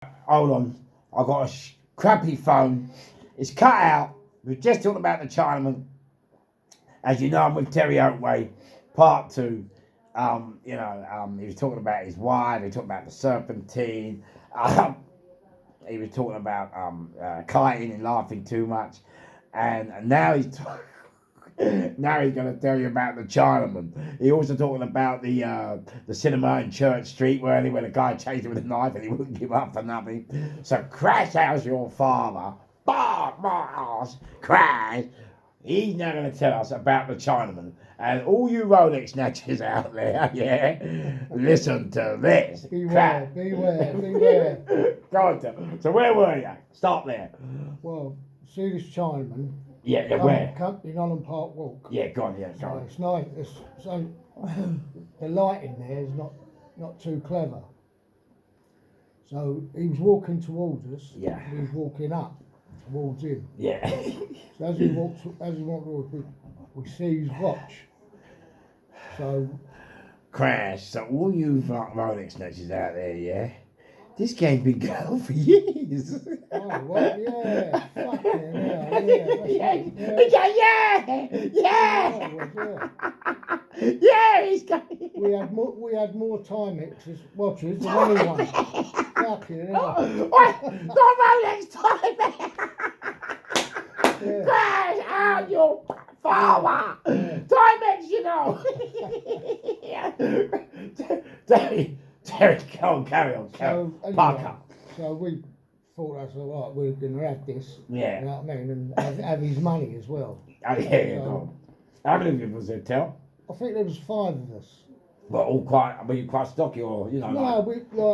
Hold on. I've got a crappy phone. It's cut out. We're just talking about the Chinaman. As you know, I'm with Terry Oatway, part 2. He was talking about his wife. He was talking about the serpentine. He was talking about kiting and laughing too much. And now he's now he's going to tell you about the Chinaman. He also talking about the cinema in Church Street where the guy chased him with a knife and he wouldn't give up for nothing. So crash how's your father? Boss, crash. He's now going to tell us about the Chinaman. And all you Rolex snatchers out there, listen to this. Beware. Go on, Tim. So where were you? Stop there. Well, see this Chinaman. Where? In Holland Park Walk. Yeah, go on. It's nice. So the lighting there is not too clever. So he was walking towards us. Yeah. He was walking up towards him. Yeah. So as he walked towards, we see his watch. So Crash. So all you Rolex snatchers out there, this game's been going on for years. Oh, well, yeah. Fucking hell, he's going. We had more Timexes watches than anyone. Fucking hell. Not Rolex Timex. Crash out your father. Timex, you know. Terry, go on, carry on. Anyway, Park up. So we thought that's all right. We were going to have this. Yeah. You know what I mean? And have his money as well. Oh, yeah, go on. How many of you was there, Tel? I think there was 5 of us. Well, were you quite stocky or,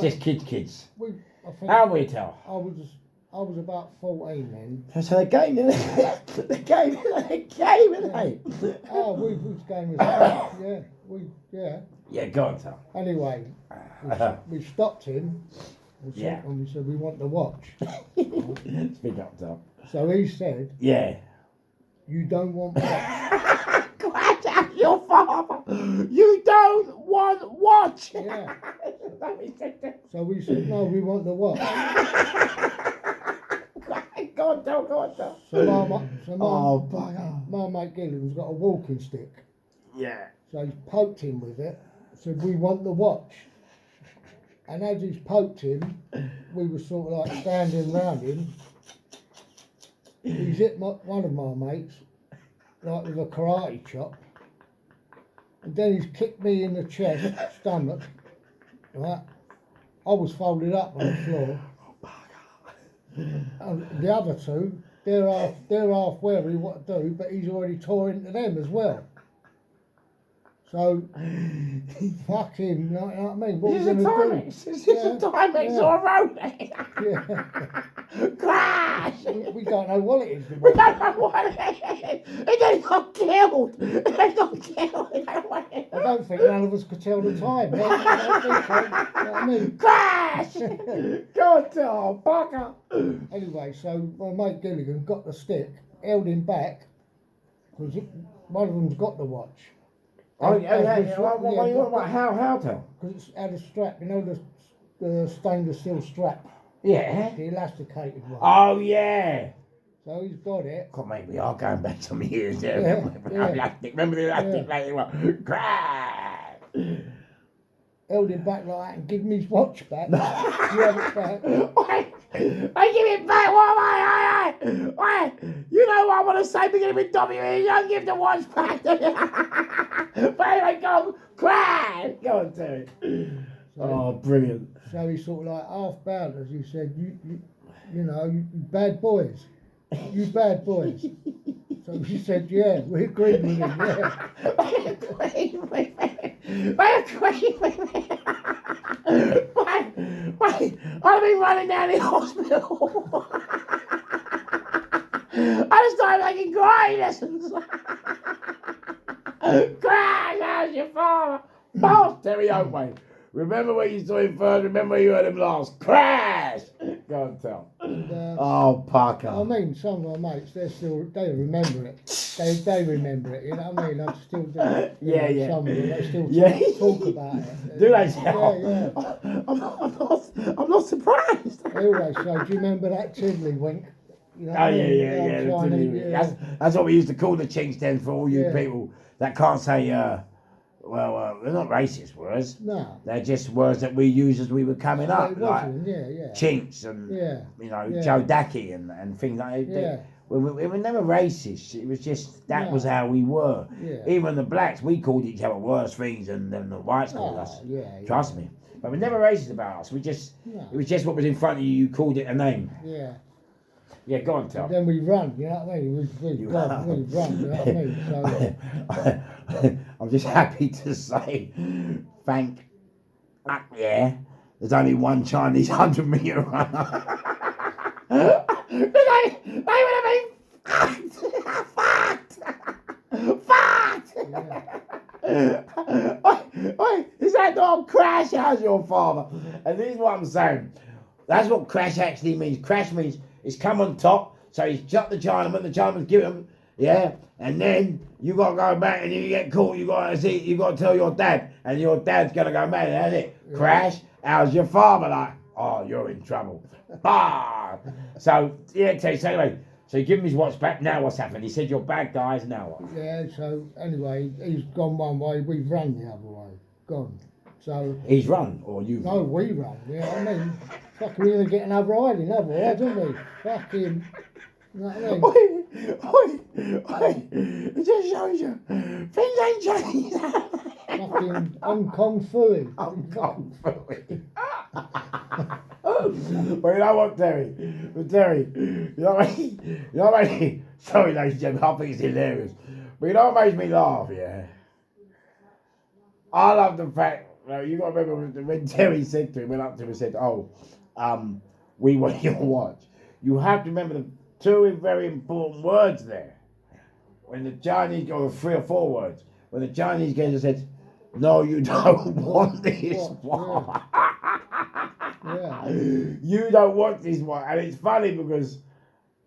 just kids? I think How were you, Tel? I was about 14 then. So the game, isn't it? The game, isn't it? Oh, we was game was yeah. Yeah, go on, Tel. Anyway, we stopped him. And we said, we want the watch. Speak up, Tel. So he said, yeah. You don't want watch. Crash out your father. You don't want watch. Yeah. So we said, no, we want the watch. Go on, Tel. So my mate Gillian's got a walking stick. Yeah. So he's poked him with it. Said, we want the watch. And as he's poked him, we were sort of like standing around him. He's hit one of my mates, like with a karate chop. And then he's kicked me in the chest, stomach. Right? I was folded up on the floor. And the other 2, they're half wary what to do, but he's already tore into them as well. So, fuck him, you know what I mean? What This is a Timex. This is a Timex or a Rolex. Yeah. Crash! We don't know what it is. We don't know what it is. He got killed. I don't think none of us could tell the time. I don't think so. You know what I mean? Crash! God, bugger. Anyway, so my mate Gilligan got the stick, held him back, because one of them's got the watch. Oh, yeah. How, Tel? Because it's had a strap, the stainless steel strap. Yeah. The elasticated one. Oh, yeah. So he's got it. God, mate, we are going back some years there. Yeah. Remember the elastic one? Crash! Held him back like that and give him his watch back. You have it back. Wait, I give it back. Wait. You know what I want to say? Beginning with W. You don't give the watch back. But anyway, go crash. Go on, Terry. Oh, brilliant. So he sort of like half bowed as he said, you bad boys. You bad boys. So she said, yeah, we agreed with him, yeah. I agree with him. Wait, I've been running down the hospital. I started making karate lessons. Crash, how's your father? Boss, Terry Oatway. Remember what you saw him first, remember you heard him last. Crash! Go on, tell. And, Oh, Parker. I mean, some of my mates, they remember it. They remember it, you know what I mean? I still do. Yeah. Some of them, they still Yeah. talk about it. Do they? Yeah. I'm not surprised. They always say, do you remember that tiddlywink? You know what Oh I mean? yeah. The Chinese, tiddlywink. That's what we used to call the chinks then for all you Yeah. people that can't say. Well, they're not racist words. No. They're just words that we used as we were coming up, It like wasn't, yeah. chinks and Joe Dacky and things like that. Yeah. We were never racist. It was just that No. was how we were. Yeah. Even the blacks, we called each other worse things than the whites called us. Yeah. Trust me. But we're never racist about us. It was just what was in front of you. You called it a name. Yeah. Yeah, go on, tell. And then we run, you know what I mean? We run, you know what I mean? So, I'm just happy to say, there's only one Chinese 100 metre runner. They would have been fucked. Oi, is that not crash? How's your father? And this is what I'm saying. That's what crash actually means. Crash means it's come on top. So he's shot the Chinaman's give him, and then you got to go back and if you get caught, you got to tell your dad, and your dad's going to go mad, that's it. Yeah. Crash, how's your father? Like, oh, you're in trouble. Bah! So, so anyway, so you give him his watch back, now what's happened? He said, you're bad guys, now what? Yeah, so anyway, he's gone one way, we've run the other way, gone. So he's run, or you? No, we run, you know what I mean? Fucking we're going to get another idea, don't we? Fucking, you know what I mean? Oi, it just shows you, things ain't changed. Fucking Hong Kong Fooey. Well, you know what, Terry? You know what I mean? Sorry, ladies and gentlemen, I think it's hilarious. But you know what makes me laugh, yeah? I love the fact, you got to remember when Terry said to him, went up to him and said, we want your watch. You have to remember the two very important words there. When the Chinese, or 3 or 4 words, when the Chinese guys said, no, you don't want this watch. Yeah. You don't want this one, and it's funny because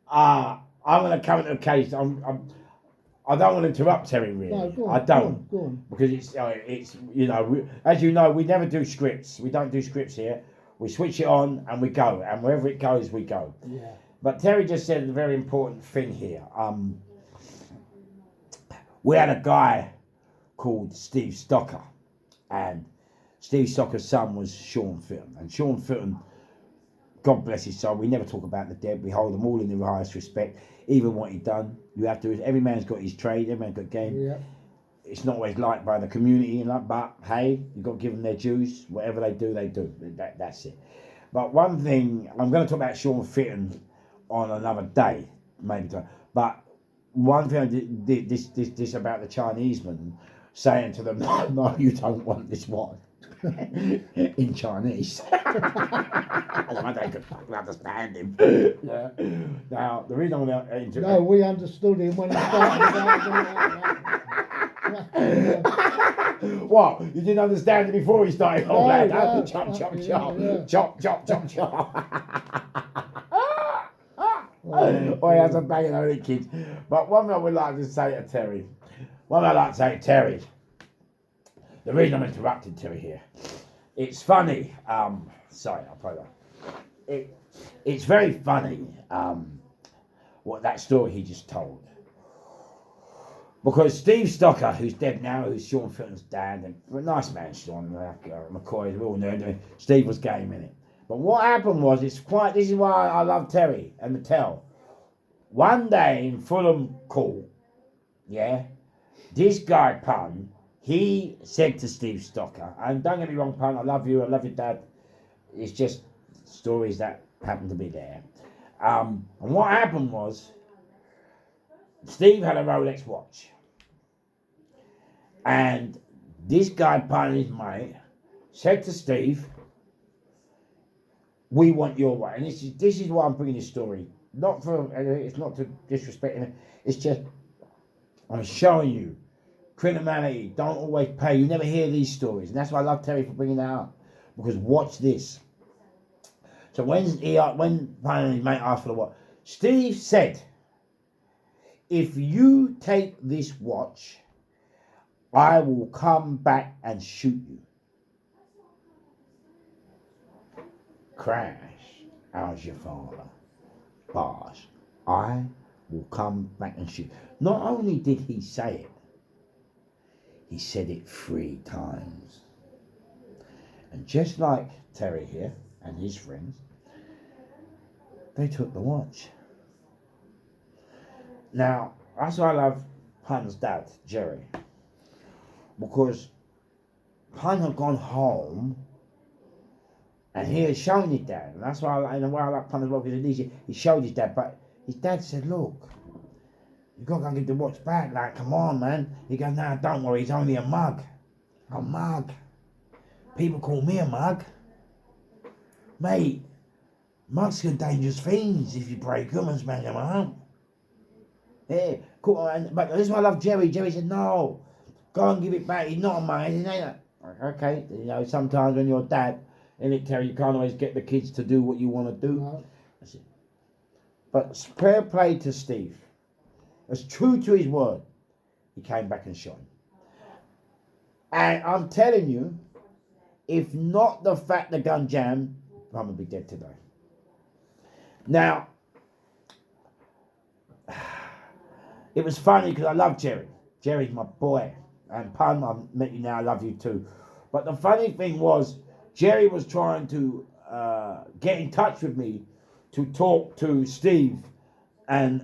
I'm going to come into a case. I don't want to interrupt Terry really. No, go on, I don't, go on. because it's as you know, we never do scripts. We don't do scripts here. We switch it on and we go, and wherever it goes, we go. Yeah. But Terry just said a very important thing here. We had a guy called Steve Stocker, and Steve Stocker's son was Sean Fitton. And Sean Fitton, God bless his soul, we never talk about the dead. We hold them all in the highest respect, even what he'd done. You have to. Every man's got his trade. Every man's got a game. Yeah. It's not always liked by the community, but hey, you've got to give them their dues. Whatever they do, they do. That's it. But one thing, I'm going to talk about Sean Fitton on another day, maybe. But one thing I did this about the Chinesemen, saying to them, no, you don't want this one. In Chinese. I don't fucking understand him. Yeah. Now, the reason I'm going to interrupt. No, we understood him when he started. What? You didn't understand it before he started? Oh, lad, no, chop. yeah. Chop. Oh, he has a banging on it, kids. But one thing I would like to say to Terry, the reason I'm interrupting Terry here, it's funny. Sorry, I'll play that. It's very funny what that story he just told. Because Steve Stocker, who's dead now, who's Sean Fitton's dad, and a nice man, Sean McCoy, we all know Steve was game in it. But what happened was, this is why I love Terry and Mattel. One day in Fulham Court, this guy Pun, he said to Steve Stocker, and don't get me wrong, Pun, I love you, I love your dad. It's just stories that happen to be there. And what happened was, Steve had a Rolex watch. And this guy, Pun, his mate, said to Steve, we want your watch. And this is why I'm bringing this story. It's not to disrespect him. It's just, I'm showing you, criminality don't always pay. You never hear these stories. And that's why I love Terry for bringing that up. Because watch this. So when Pun and his mate asked for the watch, Steve said, if you take this watch, I will come back and shoot you. Crash, how's your father? Bosh, I will come back and shoot. Not only did he say it, he said it 3 times. And just like Terry here and his friends, they took the watch. Now, that's why I love Pun's dad, Jerry. Because Pun had gone home and he had shown his dad. And that's why I like Pun as well, because he showed his dad. But his dad said, look, you've got to go and give the watch back. Like, come on, man. He goes, no, don't worry, he's only a mug. A mug. People call me a mug. Mate, mugs are dangerous things if you break them and smash them up. Yeah, cool. But this is why I love Jerry. Jerry said, no, go and give it back. He's not a mug. He ain't okay, you know, sometimes when you're a dad, innit, Terry, you can't always get the kids to do what you want to do. No. That's it. But fair play to Steve. As true to his word, he came back and shot him. And I'm telling you, if not the fact the gun jammed, I'm going to be dead today. Now, it was funny because I love Jerry. Jerry's my boy. And Pun, I've met you now, I love you too. But the funny thing was, Jerry was trying to get in touch with me to talk to Steve and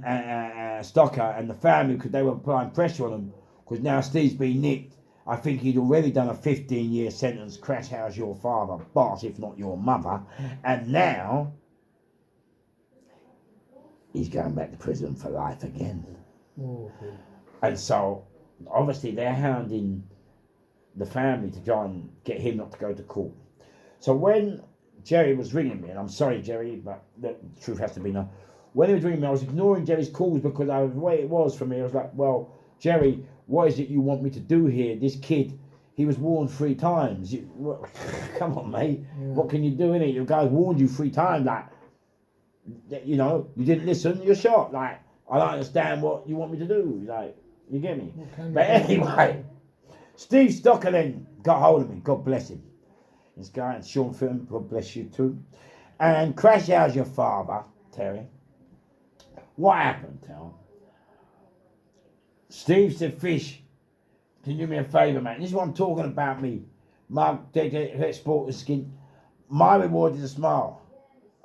Stocker and the family, because they were applying pressure on him, because now Steve's been nicked. I think he'd already done a 15-year sentence, crash house your father, boss, if not your mother. And now, he's going back to prison for life again. Oh, okay. And so, obviously, they're hounding the family to try and get him not to go to court. So when Jerry was ringing me, and I'm sorry, Jerry, but the truth has to be known. When he was ringing me, I was ignoring Jerry's calls because the way it was for me, I was like, well, Jerry, what is it you want me to do here? This kid, he was warned 3 times. Come on, mate. Yeah. What can you do in it? Your guy warned you 3 times. Like, you know, you didn't listen, you're shot. Like, I don't understand what you want me to do. Like, you get me? But anyway, Steve Stocker then got hold of me. God bless him. This guy, and Sean Fitton, God bless you too. And crash how's your father, Terry? What happened, Terry? Steve said, Fish, can you do me a favour, mate? This is what I'm talking about, me. Mug, sport and skin. My reward is a smile.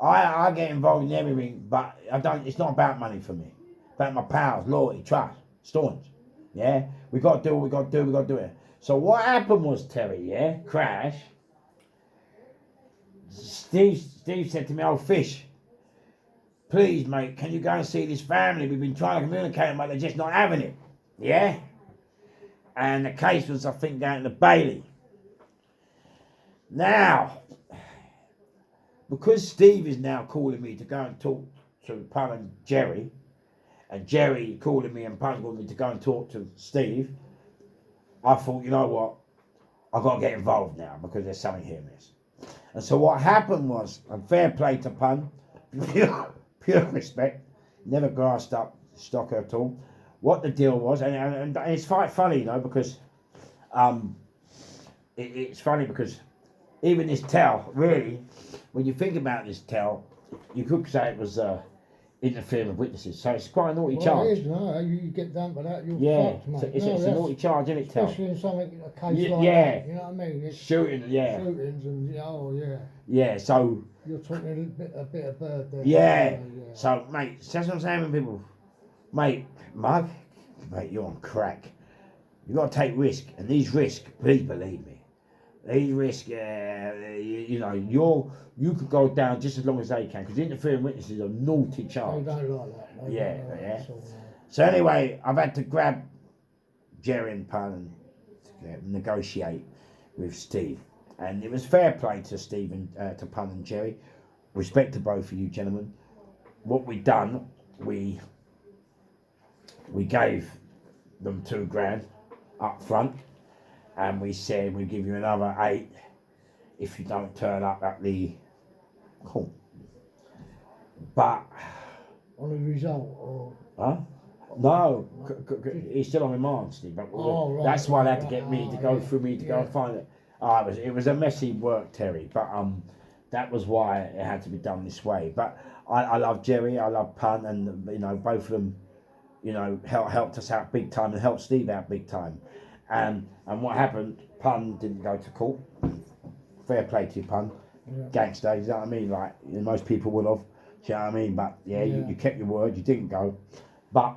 I get involved in everything, but it's not about money for me. About my pals, loyalty, trust, staunch. Yeah? We got to do what we got to do, we got to do it. So what happened was, Terry, yeah? Crash. Steve said to me, oh, Fish, please, mate, can you go and see this family? We've been trying to communicate, but they're just not having it. Yeah? And the case was, I think, going to Bailey. Now, because Steve is now calling me to go and talk to Pun and Jerry calling me and Pun calling me to go and talk to Steve, I thought, you know what, I've got to get involved now because there's something here, miss. And so what happened was, and fair play to Pun, pure respect, never grasped up Stocker at all, what the deal was, and it's quite funny, you know, because it's funny because even this tell, really, when you think about this tell, you could say it was interfering with witnesses, so it's quite a naughty charge. It is, no, you get done for that, you're fucked, mate. It's a naughty charge, isn't it, tell? Especially in something, a case like that, you know what I mean? It's shootings and, oh, yeah. Yeah, so... You're talking a bit of bird there. Yeah, so, mate, that's what I'm saying with people. Mate, Mug, mate, you're on crack. You've got to take risk, and these risks, please believe me, these risks, you know, you could go down just as long as they can, because interfering witnesses are a naughty charge. They don't like that. Yeah. So anyway, I've had to grab Jerry and Pun and negotiate with Steve, and it was fair play to Steve and to Pun and Jerry. Respect to both of you gentlemen. What we done, we gave them $2,000 up front, and we said we'll give you another 8 if you don't turn up at the court. But on the result, or huh? No, he's still on remand, Steve. But right, that's why they had to right, get me to right, go yeah, through me to go yeah. and find it. It was a messy work, Terry. But that was why it had to be done this way. But I love Jerry, I love Pun, and both of them, helped us out big time and helped Steve out big time. And what happened? Pun didn't go to court. Fair play to you, Pun. Yeah. Gangster, you know what I mean? Like most people would have. Do you know what I mean? But yeah. You kept your word. You didn't go. But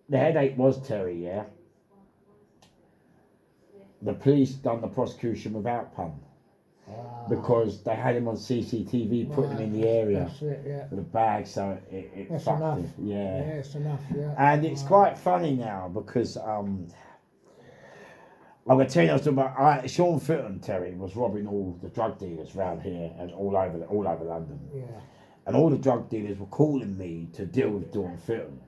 the headache was, Terry, yeah. The police done the prosecution without Pun because they had him on CCTV, putting him in the area That's it, yeah. with a bag, so it That's fucked enough. him. Yeah. Yeah, it's enough, yeah. And it's quite funny now because I'm gonna tell you about Sean Fitton, Terry, was robbing all the drug dealers around here and all over London. Yeah. And all the drug dealers were calling me to deal with Sean Fitton.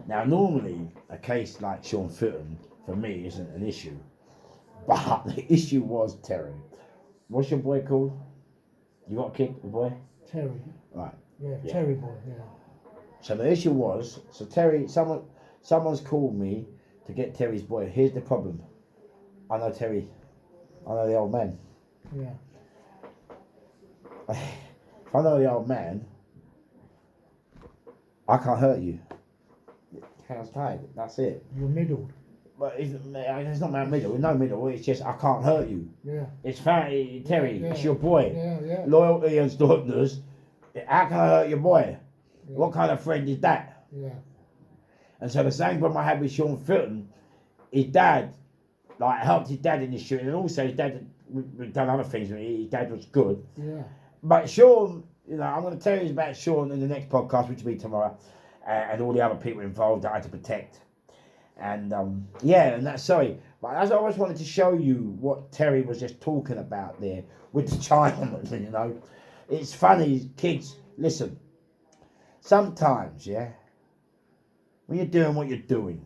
Now normally a case like Sean Fitton for me isn't an issue. But the issue was, Terry, what's your boy called? You got a kid, a boy? Terry. Right. Yeah, Terry boy, yeah. So the issue was, Terry, someone's called me to get Terry's boy. Here's the problem. I know Terry. I know the old man. Yeah. If I know the old man, I can't hurt you. Hands tied. That's it. You're middled. But it's not about middle. No middle. It's just I can't hurt you. Yeah. It's Terry. Yeah. It's your boy. Yeah. Loyalty and stuffness. How can I hurt your boy? Yeah. What kind of friend is that? Yeah. And so the same problem I had with Sean Fitton, his dad, helped his dad in the shooting, and also his dad had done other things with him. His dad was good. Yeah. But Sean, I'm going to tell you about Sean in the next podcast, which will be tomorrow, and all the other people involved that I had to protect. And and that's sorry. But as I always wanted to show you what Terry was just talking about there with the Chinaman, It's funny, kids, listen. Sometimes, when you're doing what you're doing,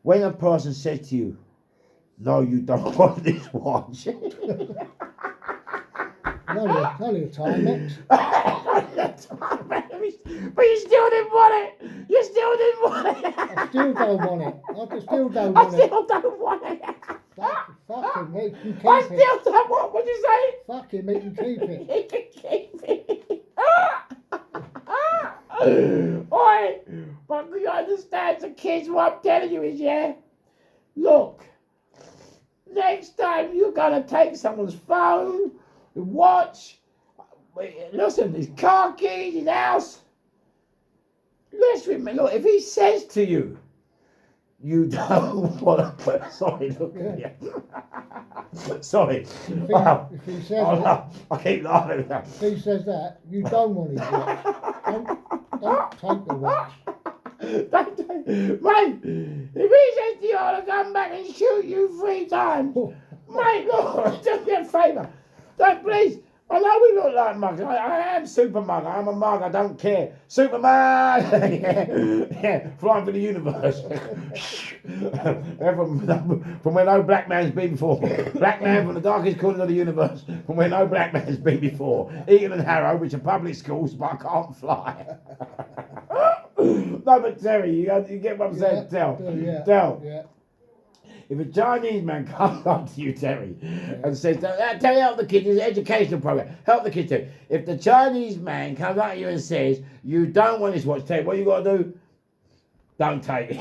when a person says to you, no, you don't want this watch. Only a time, Max. But you still didn't want it. You still didn't want it. I still don't want it. I still don't I want it. still don't want it. Fucking me can keep I it. still don't want. What'd you say? Fucking me can keep it. You can keep it. Oi, but you understand, the kids, what I'm telling you is, look, next time you're gonna take someone's phone, watch, listen, his car keys, his house. Listen, look, if he says to you, you don't want to. Sorry, look at you. Sorry. If he says I keep laughing. if he says that, you don't want his watch. Don't take the watch. Mate, if he says to you, I'll come back and shoot you 3 times, mate, look, do me a favour. Don't, please. I know we look like mugs. I am super mug. I'm a mug. I don't care. Superman. Flying through the universe. from where no black man's been before. Black man from the darkest corner of the universe. From where no black man's been before. Eton and Harrow, which are public schools, but I can't fly. No, but Terry, you get what I'm saying? Tell. Yeah. If a Chinese man comes up to you, Terry, and says, Terry, help the kids, it's an educational program, help the kids too. If the Chinese man comes up to you and says, you don't want this watch, Terry, what you got to do? Don't take it.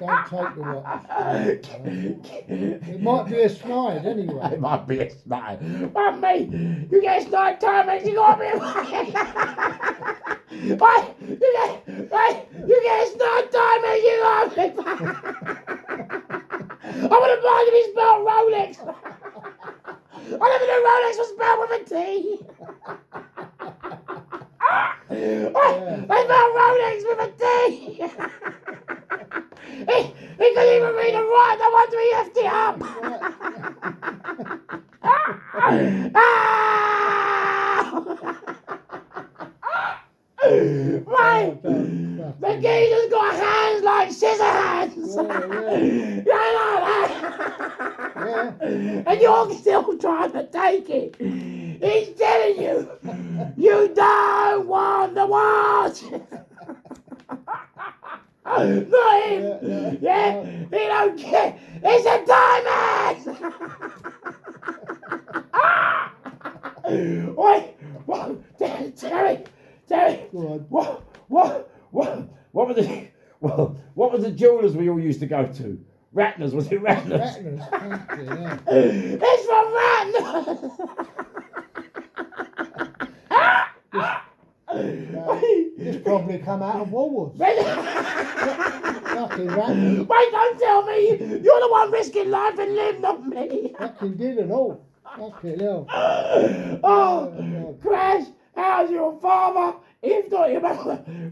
Don't take the watch. It might be a snide anyway. It might be a snide. But me, you get a snide time, mate, you got me. You get a snide time, mate, you got me. I would have minded if he spelled Rolex. I never knew Rolex was spelled with a T. I spelled Rolex with a T. He couldn't even read and write. No wonder he left it up. Right. The geezer's got hands like scissor hands. And you're still trying to take it. He's telling you, you don't watching. Not him. Yeah, he don't care. It's a diamond. Wait, what? Terry, Go on. what was the jewellers we all used to go to? Ratner's, was it Ratner's? Ratner's, thank you, yeah. It's from Ratner's. This probably come out of Woolworths. Fucking Ratner's. Wait, don't tell me you're the one risking life and limb, not me. Fucking did it all. Fucking hell. Oh, Crash, how's your father? If not,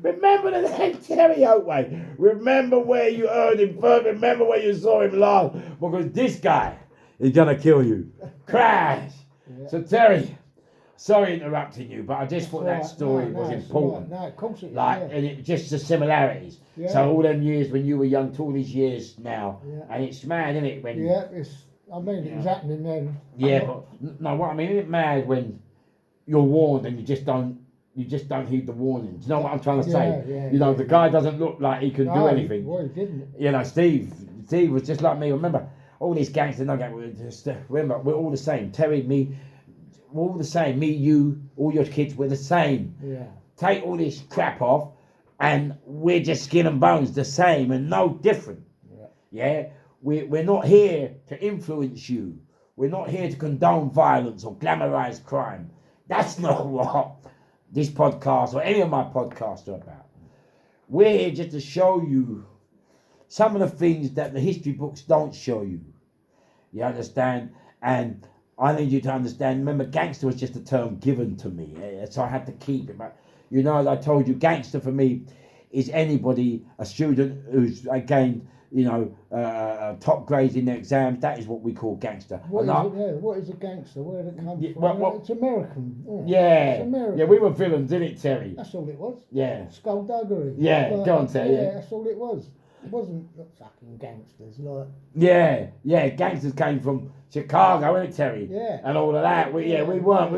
remember the name Terry Oatway. Remember where you heard him first. Remember where you saw him last. Because this guy is going to kill you. Crash. Yeah. So, Terry, sorry interrupting you, but I just thought that Right. story No, was it's important. right. No, of course it is. Like, yeah. and it just the similarities. Yeah. So all them years when you were young to all these years now, Yeah. and it's mad, isn't it? When Yeah, it was happening then. yeah, but no, what I mean, isn't it mad when you're warned and you just don't heed the warnings? You know what I'm trying to say? Yeah, you know, yeah. the guy doesn't look like he can do anything. Well, he didn't. You know, Steve was just like me. Remember, all these gangsters, remember, we're all the same. Terry, me, we're all the same. Me, you, all your kids, we're the same. Yeah. Take all this crap off, and we're just skin and bones, the same and no different. Yeah, we're not here to influence you. We're not here to condone violence or glamorize crime. That's not what this podcast or any of my podcasts are about. We're here just to show you some of the things that the history books don't show you. You understand? And I need you to understand, remember, gangster was just a term given to me, so I had to keep it. But, you know, as I told you, gangster for me is anybody, a student who's gained, you know, top grades in their exams. That is what we call gangster. What And what is a gangster? Where did it come Yeah, from? It's American. yeah, It's American. yeah, we were villains, didn't it, Terry? That's all it was. Yeah, Skullduggery. Yeah, go on, Terry, Yeah, yeah. that's all it was. It wasn't fucking gangsters, like. yeah. Gangsters came from Chicago, innit, Terry? Yeah. And all of that. We weren't.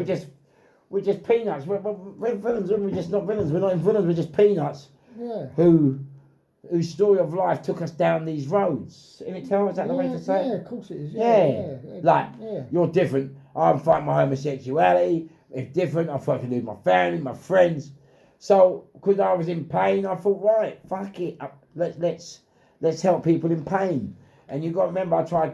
We're just peanuts. We're villains. We're just not villains. We're not in villains. We're just peanuts. Yeah. Whose story of life took us down these roads. Isn't it, Terry? Is that the way to say Yeah, it? of course it is. Yeah. Like, yeah. you're different. I'm fighting my homosexuality. It's different. I'm fighting with my family, my friends. So, because I was in pain, I thought, right, fuck it. Let's help people in pain. And you've got to remember, I tried